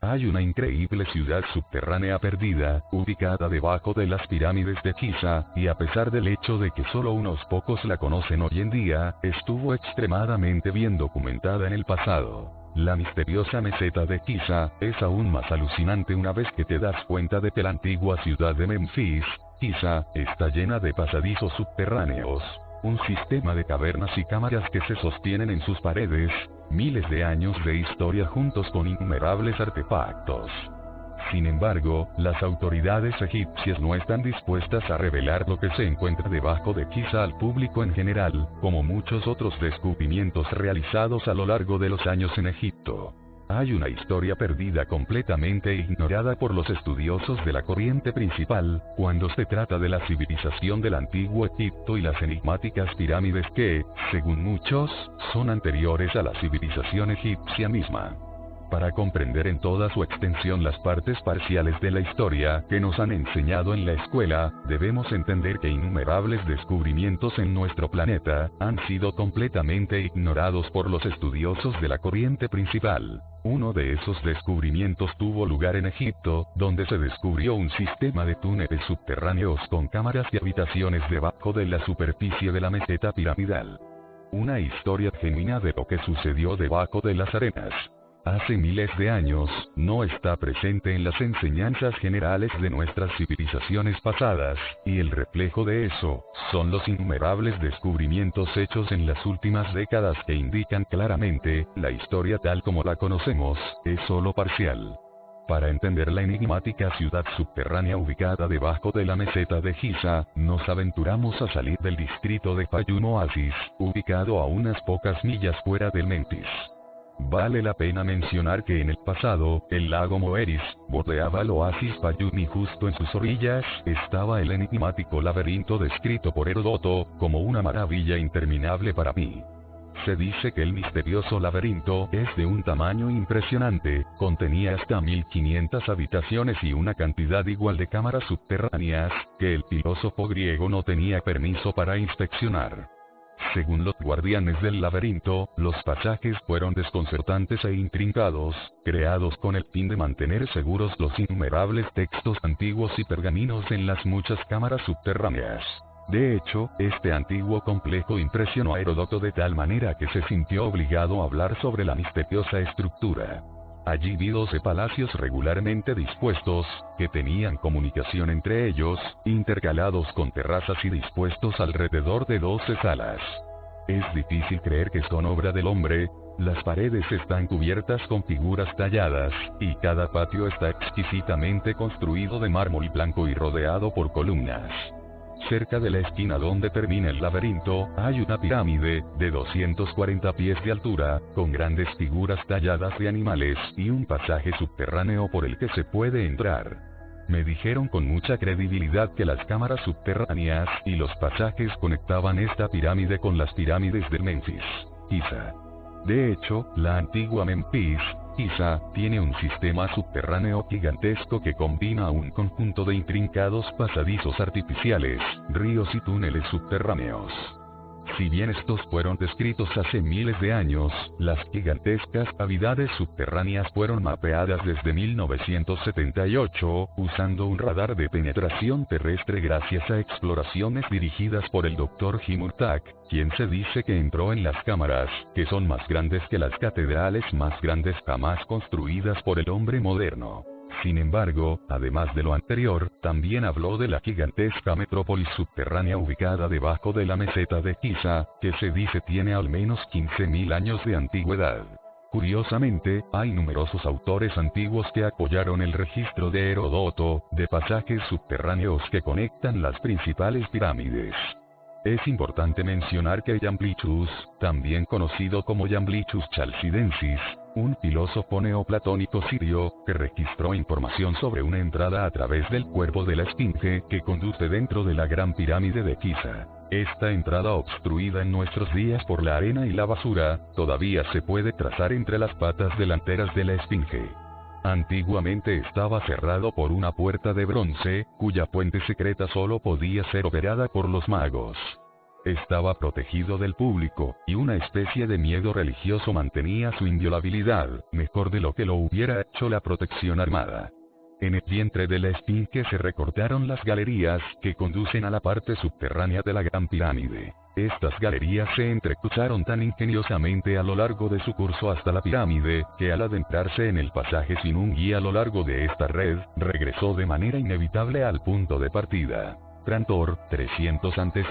Hay una increíble ciudad subterránea perdida, ubicada debajo de las pirámides de Giza, y a pesar del hecho de que solo unos pocos la conocen hoy en día, estuvo extremadamente bien documentada en el pasado. La misteriosa meseta de Giza es aún más alucinante una vez que te das cuenta de que la antigua ciudad de Memphis, Giza, está llena de pasadizos subterráneos, un sistema de cavernas y cámaras que se sostienen en sus paredes, miles de años de historia juntos con innumerables artefactos. Sin embargo, las autoridades egipcias no están dispuestas a revelar lo que se encuentra debajo de Giza al público en general, como muchos otros descubrimientos realizados a lo largo de los años en Egipto. Hay una historia perdida completamente ignorada por los estudiosos de la corriente principal, cuando se trata de la civilización del antiguo Egipto y las enigmáticas pirámides que, según muchos, son anteriores a la civilización egipcia misma. Para comprender en toda su extensión las partes parciales de la historia que nos han enseñado en la escuela, debemos entender que innumerables descubrimientos en nuestro planeta han sido completamente ignorados por los estudiosos de la corriente principal. Uno de esos descubrimientos tuvo lugar en Egipto, donde se descubrió un sistema de túneles subterráneos con cámaras y habitaciones debajo de la superficie de la meseta piramidal. Una historia genuina de lo que sucedió debajo de las arenas. Hace miles de años, no está presente en las enseñanzas generales de nuestras civilizaciones pasadas, y el reflejo de eso, son los innumerables descubrimientos hechos en las últimas décadas que indican claramente, la historia tal como la conocemos, es solo parcial. Para entender la enigmática ciudad subterránea ubicada debajo de la meseta de Giza, nos aventuramos a salir del distrito de Fayum Oasis, ubicado a unas pocas millas fuera del Memphis. Vale la pena mencionar que en el pasado, el lago Moeris bordeaba el oasis Fayum y justo en sus orillas estaba el enigmático laberinto descrito por Heródoto como una maravilla interminable para mí. Se dice que el misterioso laberinto es de un tamaño impresionante, contenía hasta 1500 habitaciones y una cantidad igual de cámaras subterráneas, que el filósofo griego no tenía permiso para inspeccionar. Según los guardianes del laberinto, los pasajes fueron desconcertantes e intrincados, creados con el fin de mantener seguros los innumerables textos antiguos y pergaminos en las muchas cámaras subterráneas. De hecho, este antiguo complejo impresionó a Heródoto de tal manera que se sintió obligado a hablar sobre la misteriosa estructura. Allí vi 12 palacios regularmente dispuestos, que tenían comunicación entre ellos, intercalados con terrazas y dispuestos alrededor de 12 salas. Es difícil creer que son obra del hombre, las paredes están cubiertas con figuras talladas, y cada patio está exquisitamente construido de mármol blanco y rodeado por columnas. Cerca de la esquina donde termina el laberinto, hay una pirámide, de 240 pies de altura, con grandes figuras talladas de animales, y un pasaje subterráneo por el que se puede entrar. Me dijeron con mucha credibilidad que las cámaras subterráneas y los pasajes conectaban esta pirámide con las pirámides de Memphis, Giza. De hecho, la antigua Memphis, Giza, tiene un sistema subterráneo gigantesco que combina un conjunto de intrincados pasadizos artificiales, ríos y túneles subterráneos. Si bien estos fueron descritos hace miles de años, las gigantescas cavidades subterráneas fueron mapeadas desde 1978, usando un radar de penetración terrestre gracias a exploraciones dirigidas por el Dr. Jim Urtak, quien se dice que entró en las cámaras, que son más grandes que las catedrales más grandes jamás construidas por el hombre moderno. Sin embargo, además de lo anterior, también habló de la gigantesca metrópolis subterránea ubicada debajo de la meseta de Giza, que se dice tiene al menos 15.000 años de antigüedad. Curiosamente, hay numerosos autores antiguos que apoyaron el registro de Heródoto, de pasajes subterráneos que conectan las principales pirámides. Es importante mencionar que Iamblichus, también conocido como Iamblichus chalcidensis, un filósofo neoplatónico sirio, que registró información sobre una entrada a través del cuerpo de la esfinge que conduce dentro de la gran pirámide de Giza. Esta entrada obstruida en nuestros días por la arena y la basura, todavía se puede trazar entre las patas delanteras de la esfinge. Antiguamente estaba cerrado por una puerta de bronce, cuya puente secreta solo podía ser operada por los magos. Estaba protegido del público, y una especie de miedo religioso mantenía su inviolabilidad, mejor de lo que lo hubiera hecho la protección armada. En el vientre de la esfinge se recortaron las galerías que conducen a la parte subterránea de la Gran Pirámide. Estas galerías se entrecruzaron tan ingeniosamente a lo largo de su curso hasta la pirámide, que al adentrarse en el pasaje sin un guía a lo largo de esta red, regresó de manera inevitable al punto de partida. Trantor, 300 a.C.,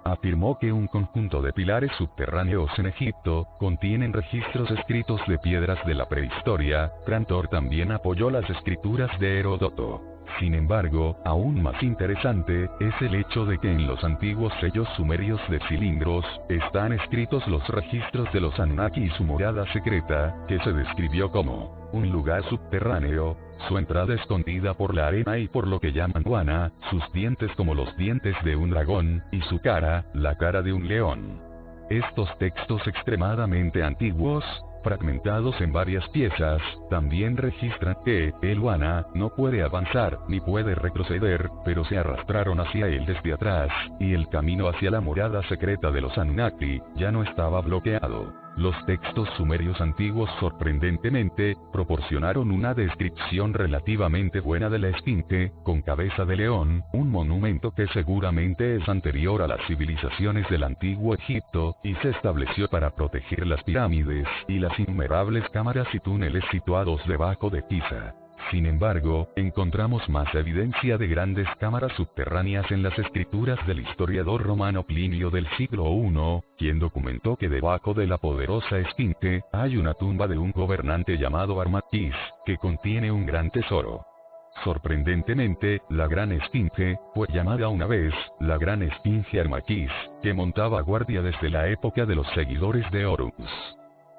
afirmó que un conjunto de pilares subterráneos en Egipto contienen registros escritos de piedras de la prehistoria. Trantor también apoyó las escrituras de Heródoto. Sin embargo, aún más interesante, es el hecho de que en los antiguos sellos sumerios de cilindros, están escritos los registros de los Anunnaki y su morada secreta, que se describió como un lugar subterráneo, su entrada escondida por la arena y por lo que llaman guana, sus dientes como los dientes de un dragón, y su cara, la cara de un león. Estos textos extremadamente antiguos, fragmentados en varias piezas, también registran que el Wana no puede avanzar ni puede retroceder, pero se arrastraron hacia él desde atrás, y el camino hacia la morada secreta de los Anunnaki ya no estaba bloqueado. Los textos sumerios antiguos sorprendentemente proporcionaron una descripción relativamente buena de la esfinge, con cabeza de león, un monumento que seguramente es anterior a las civilizaciones del antiguo Egipto, y se estableció para proteger las pirámides y las innumerables cámaras y túneles situados debajo de Giza. Sin embargo, encontramos más evidencia de grandes cámaras subterráneas en las escrituras del historiador romano Plinio del siglo I, quien documentó que debajo de la poderosa esfinge hay una tumba de un gobernante llamado Armaquis, que contiene un gran tesoro. Sorprendentemente, la Gran Esfinge fue llamada una vez la Gran Esfinge Armaquis, que montaba guardia desde la época de los seguidores de Horus.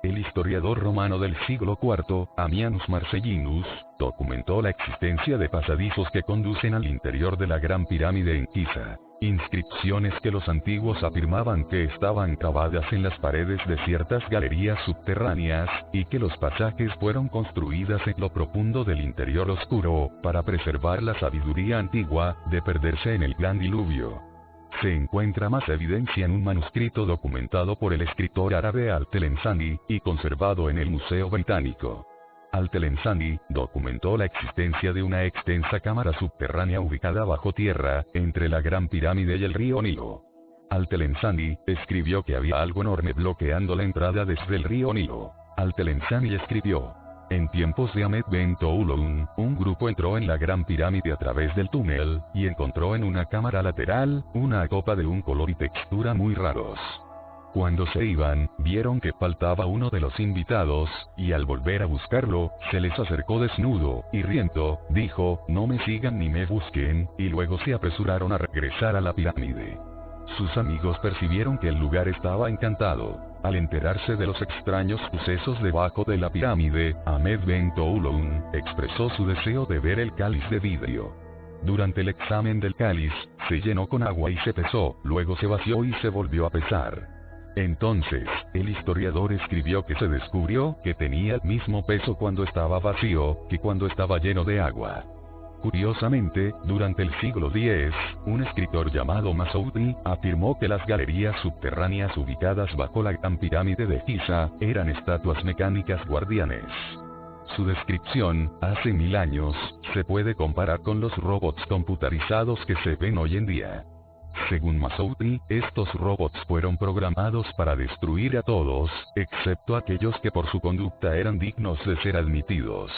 El historiador romano del siglo IV, Ammianus Marcellinus, documentó la existencia de pasadizos que conducen al interior de la Gran Pirámide en Giza. Inscripciones que los antiguos afirmaban que estaban grabadas en las paredes de ciertas galerías subterráneas, y que los pasajes fueron construidas en lo profundo del interior oscuro, para preservar la sabiduría antigua, de perderse en el gran diluvio. Se encuentra más evidencia en un manuscrito documentado por el escritor árabe Al-Telensani, y conservado en el Museo Británico. Al-Telensani documentó la existencia de una extensa cámara subterránea ubicada bajo tierra, entre la Gran Pirámide y el río Nilo. Al-Telensani escribió que había algo enorme bloqueando la entrada desde el río Nilo. Al-Telensani escribió: en tiempos de Ahmed Ben Toulon, un grupo entró en la Gran Pirámide a través del túnel, y encontró en una cámara lateral, una copa de un color y textura muy raros. Cuando se iban, vieron que faltaba uno de los invitados, y al volver a buscarlo, se les acercó desnudo, y riendo, dijo: no me sigan ni me busquen, y luego se apresuraron a regresar a la pirámide. Sus amigos percibieron que el lugar estaba encantado. Al enterarse de los extraños sucesos debajo de la pirámide, Ahmed Ben Toulon expresó su deseo de ver el cáliz de vidrio. Durante el examen del cáliz, se llenó con agua y se pesó, luego se vació y se volvió a pesar. Entonces, el historiador escribió que se descubrió que tenía el mismo peso cuando estaba vacío, que cuando estaba lleno de agua. Curiosamente, durante el siglo X, un escritor llamado Masoudi afirmó que las galerías subterráneas ubicadas bajo la Gran Pirámide de Giza eran estatuas mecánicas guardianes. Su descripción, hace 1000 años, se puede comparar con los robots computarizados que se ven hoy en día. Según Masoudi, estos robots fueron programados para destruir a todos, excepto aquellos que por su conducta eran dignos de ser admitidos.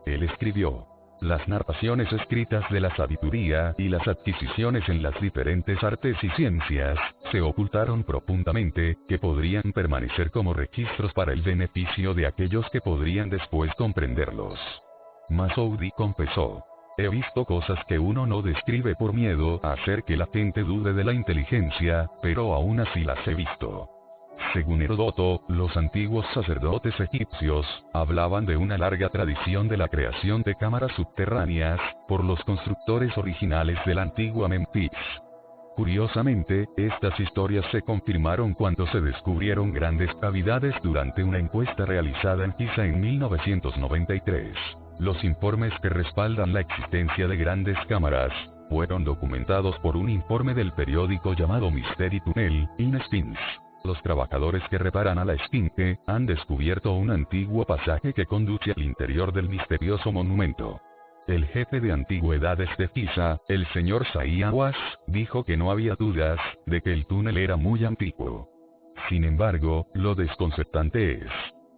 Él escribió: las narraciones escritas de la sabiduría y las adquisiciones en las diferentes artes y ciencias, se ocultaron profundamente, que podrían permanecer como registros para el beneficio de aquellos que podrían después comprenderlos. Masoudi confesó: he visto cosas que uno no describe por miedo a hacer que la gente dude de la inteligencia, pero aún así las he visto. Según Heródoto, los antiguos sacerdotes egipcios hablaban de una larga tradición de la creación de cámaras subterráneas por los constructores originales de la antigua Memphis. Curiosamente, estas historias se confirmaron cuando se descubrieron grandes cavidades durante una encuesta realizada en Giza en 1993. Los informes que respaldan la existencia de grandes cámaras fueron documentados por un informe del periódico llamado Mystery Tunnel in Sphinx. Los trabajadores que reparan a la Esfinge han descubierto un antiguo pasaje que conduce al interior del misterioso monumento. El jefe de antigüedades de Giza, el señor Saiawas, dijo que no había dudas de que el túnel era muy antiguo. Sin embargo, lo desconcertante es,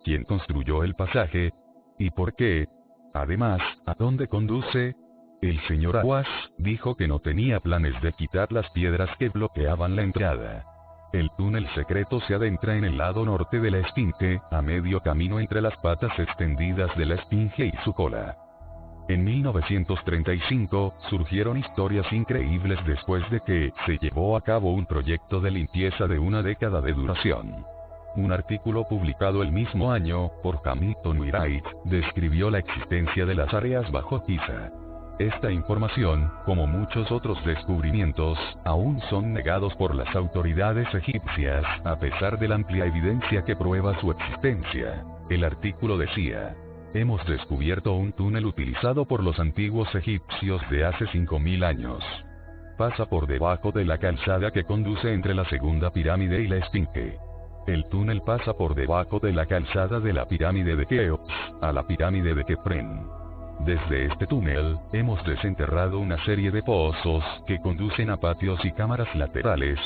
¿quién construyó el pasaje? ¿Y por qué? Además, ¿a dónde conduce? El señor Awas dijo que no tenía planes de quitar las piedras que bloqueaban la entrada. El túnel secreto se adentra en el lado norte de la Esfinge, a medio camino entre las patas extendidas de la Esfinge y su cola. En 1935, surgieron historias increíbles después de que se llevó a cabo un proyecto de limpieza de una década de duración. Un artículo publicado el mismo año, por Hamilton Wright, describió la existencia de las áreas bajo Giza. Esta información, como muchos otros descubrimientos, aún son negados por las autoridades egipcias, a pesar de la amplia evidencia que prueba su existencia. El artículo decía: hemos descubierto un túnel utilizado por los antiguos egipcios de hace 5000 años. Pasa por debajo de la calzada que conduce entre la segunda pirámide y la Esfinge. El túnel pasa por debajo de la calzada de la pirámide de Keops, a la pirámide de Kepren. Desde este túnel, hemos desenterrado una serie de pozos que conducen a patios y cámaras laterales.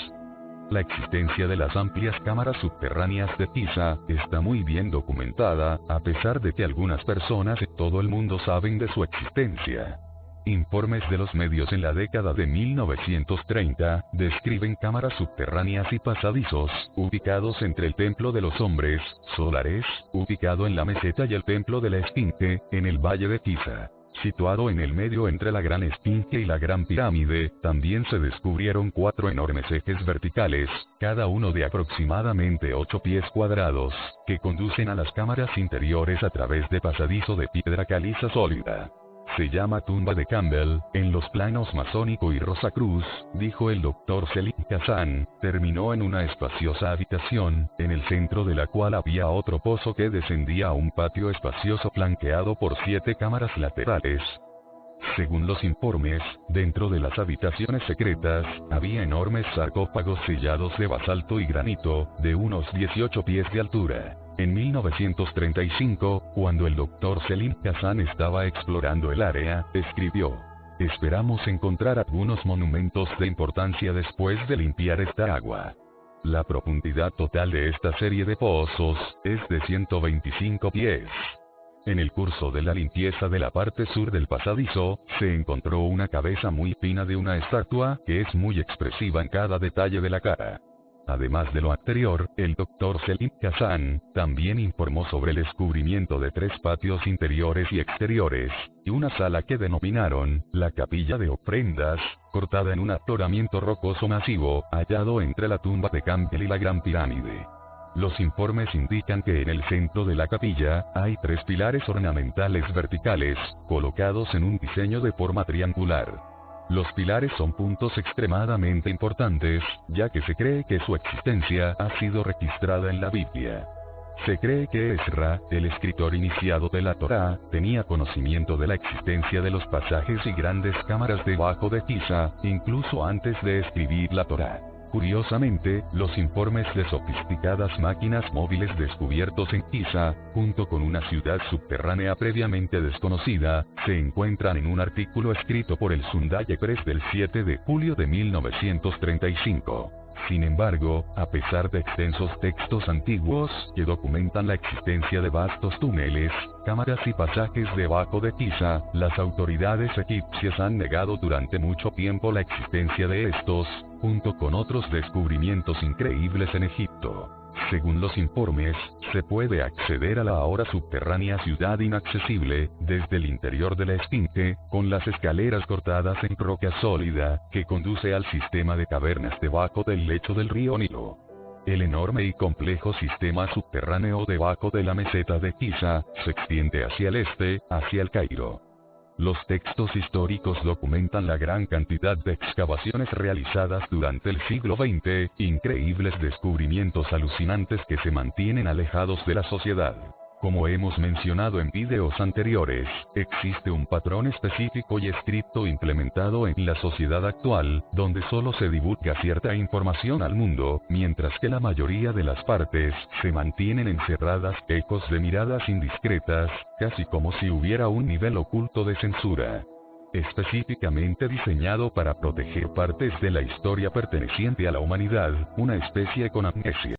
La existencia de las amplias cámaras subterráneas de Giza está muy bien documentada, a pesar de que algunas personas de todo el mundo saben de su existencia. Informes de los medios en la década de 1930 describen cámaras subterráneas y pasadizos, ubicados entre el Templo de los Hombres Solares, ubicado en la meseta, y el Templo de la Esfinge, en el Valle de Giza. Situado en el medio entre la Gran Esfinge y la Gran Pirámide, también se descubrieron 4 enormes ejes verticales, cada uno de aproximadamente 8 pies cuadrados, que conducen a las cámaras interiores a través de pasadizo de piedra caliza sólida. Se llama tumba de Campbell, en los planos masónico y Rosacruz, dijo el Dr. Selim Kazan. Terminó en una espaciosa habitación, en el centro de la cual había otro pozo que descendía a un patio espacioso flanqueado por 7 cámaras laterales. Según los informes, dentro de las habitaciones secretas, había enormes sarcófagos sellados de basalto y granito, de unos 18 pies de altura. En 1935, cuando el Dr. Selim Kazan estaba explorando el área, escribió: esperamos encontrar algunos monumentos de importancia después de limpiar esta agua. La profundidad total de esta serie de pozos es de 125 pies. En el curso de la limpieza de la parte sur del pasadizo, se encontró una cabeza muy fina de una estatua, que es muy expresiva en cada detalle de la cara. Además de lo anterior, el Dr. Selim Kazan también informó sobre el descubrimiento de 3 patios interiores y exteriores, y una sala que denominaron la capilla de ofrendas, cortada en un afloramiento rocoso masivo, hallado entre la tumba de Campbell y la Gran Pirámide. Los informes indican que en el centro de la capilla, hay 3 pilares ornamentales verticales, colocados en un diseño de forma triangular. Los pilares son puntos extremadamente importantes, ya que se cree que su existencia ha sido registrada en la Biblia. Se cree que Ezra, el escritor iniciado de la Torá, tenía conocimiento de la existencia de los pasajes y grandes cámaras debajo de Giza, incluso antes de escribir la Torá. Curiosamente, los informes de sofisticadas máquinas móviles descubiertos en Giza, junto con una ciudad subterránea previamente desconocida, se encuentran en un artículo escrito por el Sunday Press del 7 de julio de 1935. Sin embargo, a pesar de extensos textos antiguos que documentan la existencia de vastos túneles, cámaras y pasajes debajo de Giza, las autoridades egipcias han negado durante mucho tiempo la existencia de estos, junto con otros descubrimientos increíbles en Egipto. Según los informes, se puede acceder a la ahora subterránea ciudad inaccesible, desde el interior de la Esfinge, con las escaleras cortadas en roca sólida, que conduce al sistema de cavernas debajo del lecho del río Nilo. El enorme y complejo sistema subterráneo debajo de la meseta de Giza, se extiende hacia el este, hacia el Cairo. Los textos históricos documentan la gran cantidad de excavaciones realizadas durante el siglo XX, increíbles descubrimientos alucinantes que se mantienen alejados de la sociedad. Como hemos mencionado en videos anteriores, existe un patrón específico y estricto implementado en la sociedad actual, donde solo se divulga cierta información al mundo, mientras que la mayoría de las partes se mantienen encerradas, ecos de miradas indiscretas, casi como si hubiera un nivel oculto de censura específicamente diseñado para proteger partes de la historia perteneciente a la humanidad, una especie con amnesia.